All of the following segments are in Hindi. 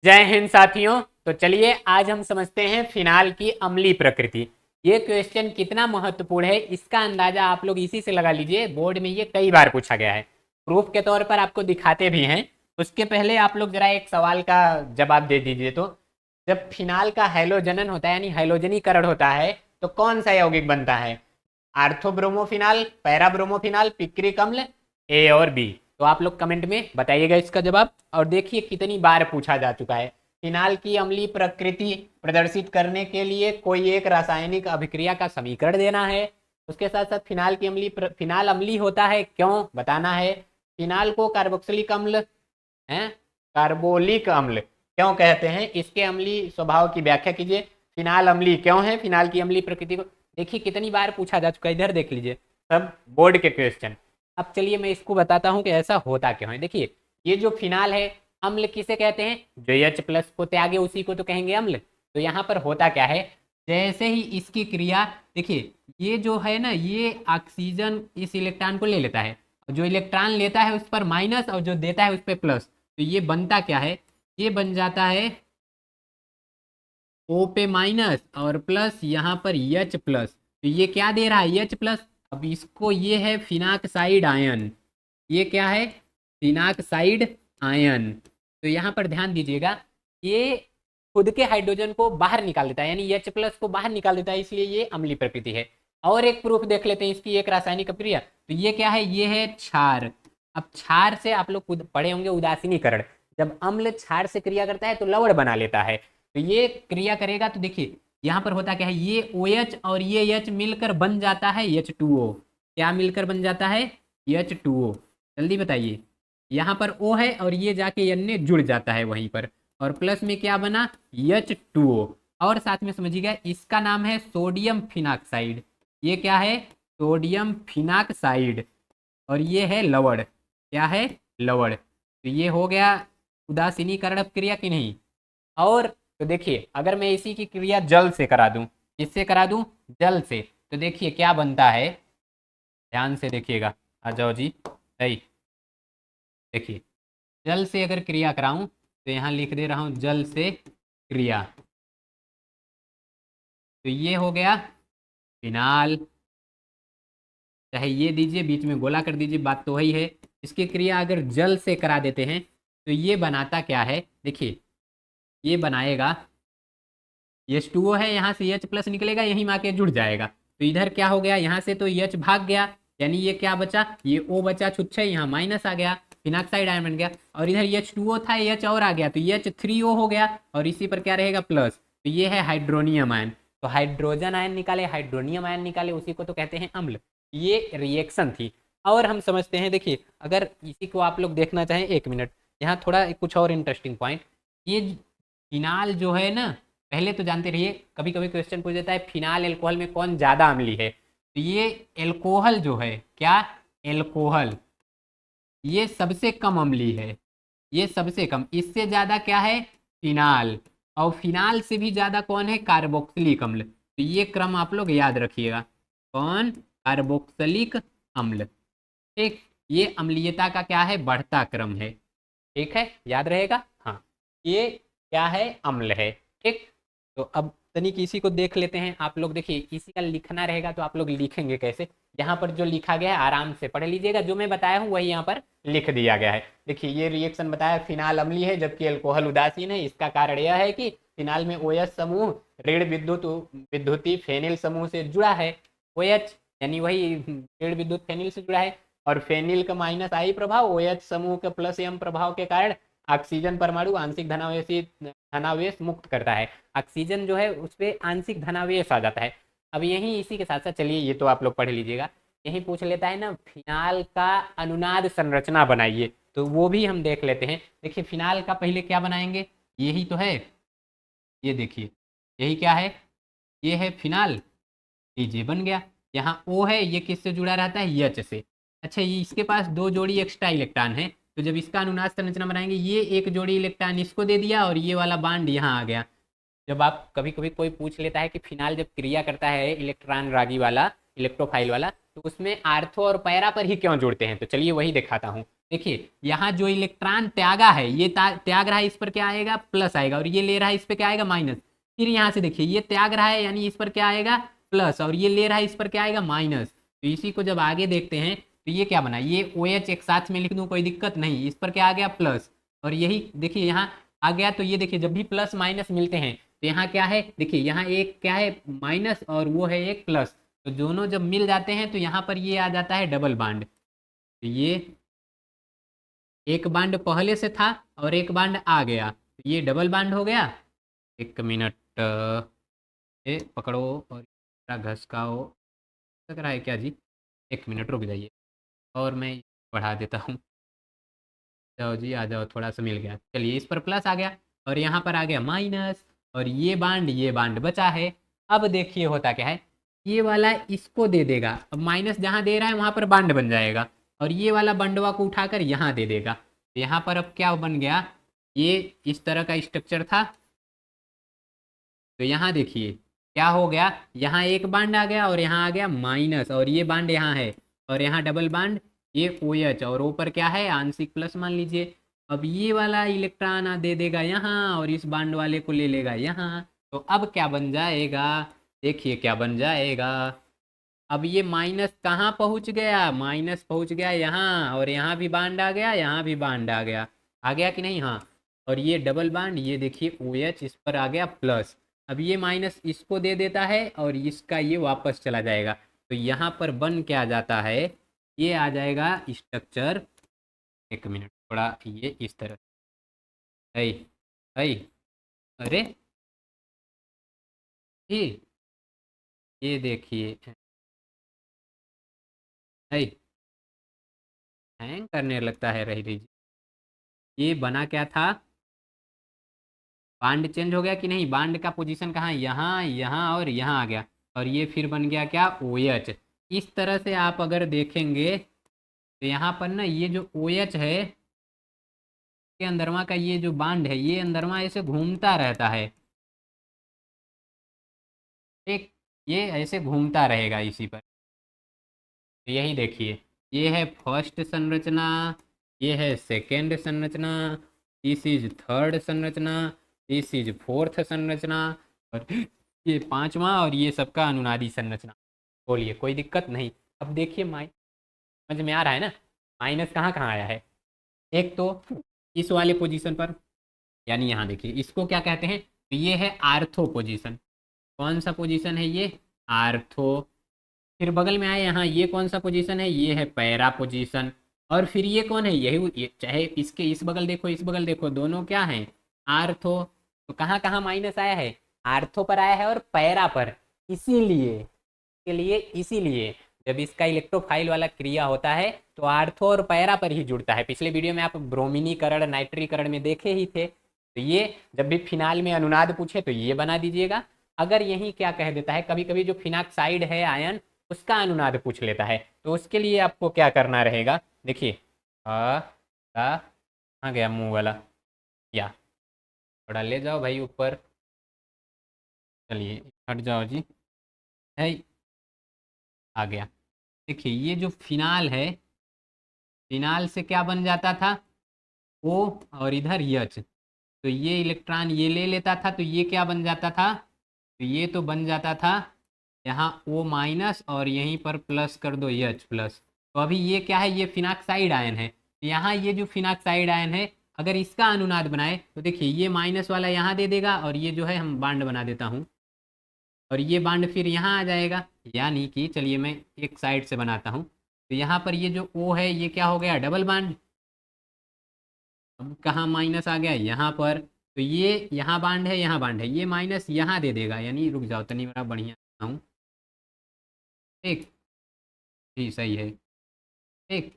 जय हिंद साथियों। तो चलिए आज हम समझते हैं फिनाल की अम्लीय प्रकृति। ये क्वेश्चन कितना महत्वपूर्ण है इसका अंदाजा आप लोग इसी से लगा लीजिए। बोर्ड में ये कई बार पूछा गया है, प्रूफ के तौर पर आपको दिखाते भी हैं। उसके पहले आप लोग जरा एक सवाल का जवाब दे दीजिए। तो जब फिनाल का हैलोजनन होता है यानी हैलोजनीकरण होता है तो कौन सा यौगिक बनता है? आर्थोब्रोमोफिनाल, पैराब्रोमोफिनाल, पिक्रिक अम्ल, ए और बी। तो आप लोग कमेंट में बताइएगा इसका जवाब। और देखिए कितनी बार पूछा जा चुका है। फिनाल की अम्लीय प्रकृति प्रदर्शित करने के लिए कोई एक रासायनिक अभिक्रिया का समीकरण देना है। उसके साथ साथ फिनाल अम्लीय होता है क्यों बताना है। फिनाल को कार्बोक्सिलिक अम्ल है, कार्बोलिक अम्ल क्यों कहते हैं, इसके अम्लीय स्वभाव की व्याख्या कीजिए। फिनाल अम्लीय क्यों है, फिनाल की अम्लीय प्रकृति को देखिए कितनी बार पूछा जा चुका है। इधर देख लीजिए सब बोर्ड के क्वेश्चन। अब चलिए मैं इसको बताता हूँ कि ऐसा होता क्यों है। देखिए ये जो फिनाल है, अम्ल किसे कहते हैं? जो H प्लस को त्यागे उसी को तो कहेंगे अम्ल। तो यहाँ पर होता क्या है, जैसे ही इसकी क्रिया देखिए, ये जो है ना, ये ऑक्सीजन इस इलेक्ट्रॉन को ले लेता है, जो इलेक्ट्रॉन लेता है उस पर माइनस और जो देता है उस पर प्लस। तो ये बनता क्या है, ये बन जाता है O पे माइनस और प्लस यहाँ पर H प्लस। तो ये क्या दे रहा है, H प्लस। अब इसको, ये है फिनाक्साइड आयन, ये क्या है, फिनाक्साइड आयन। तो यहाँ पर ध्यान दीजिएगा, ये खुद के हाइड्रोजन को बाहर निकाल देता है यानी H प्लस को बाहर निकाल देता है, इसलिए ये अम्लीय प्रकृति है। और एक प्रूफ देख लेते हैं इसकी, एक रासायनिक अभिक्रिया। तो ये क्या है, ये है क्षार। अब क्षार से आप लोग खुद पढ़े होंगे उदासीनीकरण। जब अम्ल क्षार से क्रिया करता है तो लवण बना लेता है। तो ये क्रिया करेगा तो देखिए यहाँ पर होता क्या है, ये OH और ये H मिलकर बन जाता है H2O। क्या मिलकर बन जाता है, H2O। जल्दी बताइए, यहाँ पर O है और ये जाके N में जुड़ जाता है वहीं पर, और प्लस में क्या बना, H2O। और साथ में समझिएगा इसका नाम है सोडियम फिनाक्साइड। ये क्या है, सोडियम फिनाक्साइड। और ये है लवण, क्या है, लवण। तो ये हो गया उदासीनीकरण क्रिया की नहीं। और तो देखिए अगर मैं इसी की क्रिया जल से करा दूं, इससे करा दूं जल से, तो देखिए क्या बनता है, ध्यान से देखिएगा। आ जाओ जी, सही। देखिए जल से अगर क्रिया कराऊं तो यहाँ लिख दे रहा हूं जल से क्रिया। तो ये हो गया फिनाल, चाहे ये दीजिए बीच में गोला कर दीजिए, बात तो वही है। इसकी क्रिया अगर जल से करा देते हैं तो ये बनाता क्या है, देखिए ये बनाएगा, H2O है, यहाँ से H प्लस निकलेगा, यहीं में आके जुड़ जाएगा। तो इधर क्या हो गया, यहाँ से तो H भाग गया, यानी ये क्या बचा, ये O बचा छुच्छे, यहाँ माइनस आ गया, फिनाक्साइड आयन बन गया। और इधर H2O था, H और आ गया तो H3O हो गया, और इसी पर क्या रहेगा, प्लस। तो ये है हाइड्रोनियम आयन। तो हाइड्रोजन आयन निकाले, हाइड्रोनियम आयन निकाले, उसी को तो कहते हैं अम्ल। ये रिएक्शन थी। और हम समझते हैं, देखिए अगर इसी को आप लोग देखना चाहें, 1 मिनट, यहाँ थोड़ा कुछ और इंटरेस्टिंग पॉइंट। ये फिनाल जो है ना, पहले तो जानते रहिए, कभी कभी क्वेश्चन पूछ देता है फिनाल एल्कोहल में कौन ज़्यादा अम्लीय है। तो ये एल्कोहल जो है, क्या, एल्कोहल, ये सबसे कम अम्लीय है, ये सबसे कम। इससे ज़्यादा क्या है, फिनाल। और फिनाल से भी ज़्यादा कौन है, कार्बोक्सिलिक अम्ल। तो ये क्रम आप लोग याद रखिएगा, कौन, कार्बोक्सिलिक अम्ल। ठीक, ये अम्लीयता का क्या है, बढ़ता क्रम है। ठीक है, याद रहेगा। हाँ, ये क्या है, अम्ल है। ठीक, तो अब तनिक इसी को देख लेते हैं। आप लोग देखिए इसी का लिखना रहेगा तो आप लोग लिखेंगे कैसे, यहाँ पर जो लिखा गया है आराम से पढ़ लीजिएगा, जो मैं बताया हूँ वही यहाँ पर लिख दिया गया है। देखिए ये रिएक्शन बताया, फिनाल अम्लीय है जबकि अल्कोहल उदासीन है। इसका कारण यह है कि फिनाल में OH समूह ऋण विद्युती फेनिल समूह से जुड़ा है। OH यानी वही ऋण विद्युत फेनिल से जुड़ा है, और फेनिल का माइनस आई प्रभाव OH समूह के प्लस M प्रभाव के कारण ऑक्सीजन परमाणु आंशिक धनावेश मुक्त करता है। ऑक्सीजन जो है उस पर आंशिक धनावेश आ जाता है। अब यही इसी के साथ साथ चलिए ये तो आप लोग पढ़ लीजिएगा, यही पूछ लेता है ना, फिनाल का अनुनाद संरचना बनाइए, तो वो भी हम देख लेते हैं। देखिए फिनाल का पहले क्या बनाएंगे, यही तो है, ये देखिए यही क्या है, ये है फिनाल, लीजिए बन गया। यहाँ O है, ये किससे जुड़ा रहता है, H से। अच्छा, ये इसके पास 2 जोड़ी एक्स्ट्रा इलेक्ट्रॉन है, तो जब इसका अनुनाद संरचना बनाएंगे, ये 1 जोड़ी इलेक्ट्रॉन इसको दे दिया और ये वाला बांड यहाँ आ गया। जब आप कभी कभी कोई पूछ लेता है कि फिनाल जब क्रिया करता है इलेक्ट्रॉन रागी वाला, इलेक्ट्रोफाइल वाला, तो उसमें आर्थो और पैरा पर ही क्यों जुड़ते हैं, तो चलिए वही दिखाता हूँ। देखिए यहाँ जो इलेक्ट्रॉन त्यागा है ये त्याग रहा है, इस पर क्या आएगा प्लस आएगा, और ये ले रहा है इस पर क्या आएगा माइनस। फिर यहाँ से देखिए ये त्याग रहा है यानी इस पर क्या आएगा प्लस, और ये ले रहा है इस पर क्या आएगा माइनस। तो इसी को जब आगे देखते हैं तो ये क्या बना, ये OH एक साथ में लिख दूँ कोई दिक्कत नहीं, इस पर क्या आ गया प्लस, और यही देखिए यहाँ आ गया। तो ये देखिए जब भी प्लस माइनस मिलते हैं तो यहाँ क्या है, देखिए यहाँ एक क्या है माइनस और वो है एक प्लस, तो दोनों जब मिल जाते हैं तो यहाँ पर ये आ जाता है डबल बॉन्ड। तो ये एक बांड पहले से था और एक बांड आ गया, तो ये डबल बांड हो गया। एक मिनट ये पकड़ो और घसकाओ, लग रहा है क्या जी, एक मिनट रुक जाइए और मैं बढ़ा देता हूँ। जाओ जी आ जाओ, थोड़ा सा मिल गया, चलिए इस पर प्लस आ गया और यहाँ पर आ गया माइनस, और ये बांड बचा है। अब देखिए होता क्या है, ये वाला इसको दे देगा, अब माइनस जहाँ दे रहा है वहाँ पर बांड बन जाएगा, और ये वाला बंडवा को उठाकर यहाँ दे देगा। तो यहाँ पर अब क्या बन गया, ये इस तरह का स्ट्रक्चर था। तो यहाँ देखिए क्या हो गया, यहाँ एक बांड आ गया और यहाँ आ गया माइनस, और ये बांड यहाँ है और यहाँ डबल बांड ये OH, और ऊपर क्या है आंशिक प्लस मान लीजिए। अब ये वाला इलेक्ट्रॉन दे देगा यहाँ और इस बांड वाले को ले लेगा यहाँ। तो अब क्या बन जाएगा, देखिए क्या बन जाएगा, अब ये माइनस कहाँ पहुँच गया, माइनस पहुँच गया यहाँ, और यहाँ भी बांड आ गया, यहाँ भी बांड आ गया कि नहीं, हाँ। और ये डबल बांड ये देखिए OH इस पर आ गया प्लस, अब ये माइनस इसको दे देता है और इसका ये वापस चला जाएगा। तो यहाँ पर बन क्या जाता है, ये आ जाएगा स्ट्रक्चर, एक मिनट थोड़ा ये इस तरह है, है अरे ये देखिए है, हैंग करने लगता है, रही रही ये बना क्या था, बांड चेंज हो गया कि नहीं, बांड का पोजीशन कहाँ, यहाँ यहाँ और यहाँ आ गया, और ये फिर बन गया क्या OH। इस तरह से आप अगर देखेंगे तो यहाँ पर ना ये जो OH है के अंदरवा का ये जो बांड है ये अंदरवा ऐसे घूमता रहता है, एक ये ऐसे घूमता रहेगा इसी पर। तो यही देखिए ये है फर्स्ट संरचना, ये है सेकेंड संरचना, दिस इज थर्ड संरचना, दिस इज फोर्थ संरचना, और ये पांचवा, और ये सबका अनुनादी संरचना। बोलिए कोई दिक्कत नहीं। अब देखिए समझ में आ रहा है ना, माइनस कहाँ कहाँ आया है, एक तो इस वाले पोजीशन पर, यानी यहाँ देखिए इसको क्या कहते हैं, तो ये है आर्थो पोजीशन। कौन सा पोजीशन है ये, आर्थो। फिर बगल में आए यहाँ ये कौन सा पोजीशन है, ये है पैरा पोजीशन। और फिर ये कौन है, यही ये, चाहे इसके इस बगल देखो इस बगल देखो दोनों क्या हैं आर्थो। तो कहाँ कहाँ माइनस आया है, आर्थो पर आया है और पैरा पर। इसीलिए जब इसका इलेक्ट्रोफाइल वाला क्रिया होता है तो आर्थो और पैरा पर ही जुड़ता है। पिछले वीडियो में आप ब्रोमिनीकरण नाइट्रीकरण में देखे ही थे। तो ये जब भी फिनाल में अनुनाद पूछे तो ये बना दीजिएगा। अगर यही क्या कह देता है, कभी कभी जो फिनाक्साइड है आयन उसका अनुनाद पूछ लेता है, तो उसके लिए आपको क्या करना रहेगा, देखिए कहाँ गया मुंह वाला, या थोड़ा ले जाओ भाई ऊपर, चलिए हट जाओ जी, है आ गया। देखिए ये जो फिनाल है, फिनाल से क्या बन जाता था O और इधर H, तो ये इलेक्ट्रॉन ये ले लेता था तो ये क्या बन जाता था, तो ये तो बन जाता था यहाँ O माइनस और यहीं पर प्लस कर दो H प्लस। तो अभी ये क्या है, ये फिनाक्साइड आयन है, यहाँ ये जो फिनाक्साइड आयन है अगर इसका अनुनाद बनाए तो देखिए ये माइनस वाला यहाँ दे देगा, और ये जो है हम बांड बना देता हूँ, और ये बांड फिर यहाँ आ जाएगा। यानी कि चलिए मैं एक साइड से बनाता हूँ, तो यहाँ पर ये जो O है ये क्या हो गया डबल बांड। अब कहाँ माइनस आ गया, यहाँ पर, तो ये यहाँ बांड है यहाँ बांड है, ये माइनस यहाँ दे देगा, यानी रुक जाओ तनी बड़ा बढ़िया हूँ, ठीक जी सही है, ठीक।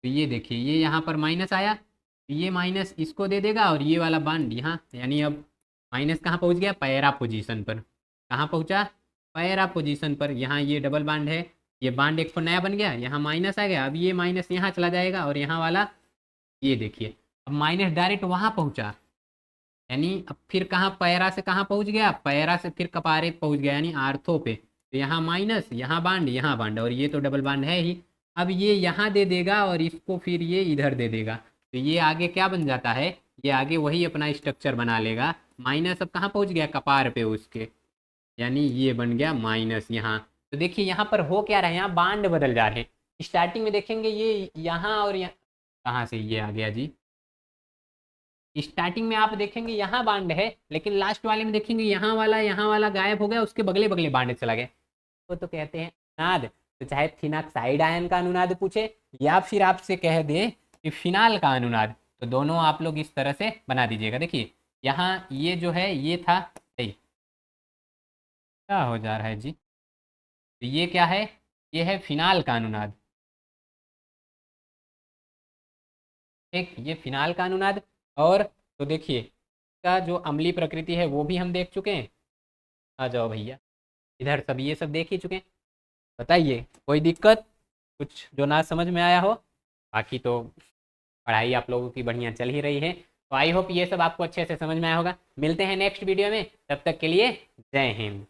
तो ये देखिए ये यहाँ पर माइनस आया, तो ये माइनस इसको दे देगा और ये वाला बांड यहाँ, यानी अब माइनस कहाँ पहुँच गया पैरा पोजीशन पर, कहाँ पहुँचा पैरा पोजीशन पर। यहाँ ये डबल बांड है, ये बांड एक तो नया बन गया, यहाँ माइनस आ गया, अब ये माइनस यहाँ चला जाएगा और यहाँ वाला ये देखिए अब माइनस डायरेक्ट वहाँ पहुँचा, यानी अब फिर कहाँ पैरा से कहाँ पहुँच गया, पैरा से फिर कपारे पहुँच गया यानी आर्थो पे। तो यहाँ माइनस यहाँ बांड और ये तो डबल बांड है ही। अब ये यहाँ दे देगा और इसको फिर ये इधर दे देगा, तो ये आगे क्या बन जाता है, ये आगे वही अपना स्ट्रक्चर बना लेगा। माइनस अब कहाँ पहुँच गया, कपार पे उसके, यानी ये बन गया माइनस यहाँ। तो देखिए यहाँ पर हो क्या रहा है, यहाँ बांड बदल जा रहे हैं। स्टार्टिंग में देखेंगे ये यहाँ और यहाँ, कहाँ से ये आ गया जी, स्टार्टिंग में आप देखेंगे यहाँ बांड है, लेकिन लास्ट वाले में देखेंगे यहाँ वाला गायब हो गया, उसके बगले बगले बांड चला गया। तो कहते हैं अनुनाद। तो चाहे फिनाक्साइड आयन का अनुनाद पूछे या फिर आपसे कह दे कि फिनाल का अनुनाद, तो दोनों आप लोग इस तरह से बना दीजिएगा। देखिए यहाँ ये जो है ये था सही, क्या हो जा रहा है जी, तो ये क्या है, ये है फिनाल का अनुनाद। ठीक, ये फिनाल का अनुनाद। और तो देखिए इसका जो अम्लीय प्रकृति है वो भी हम देख चुके हैं। आ जाओ भैया, इधर सब ये सब देख ही चुके हैं। बताइए कोई दिक्कत, कुछ जो ना समझ में आया हो? बाकी तो पढ़ाई आप लोगों की बढ़िया चल ही रही है, तो आई होप ये सब आपको अच्छे से समझ में आया होगा। मिलते हैं नेक्स्ट वीडियो में, तब तक के लिए जय हिंद।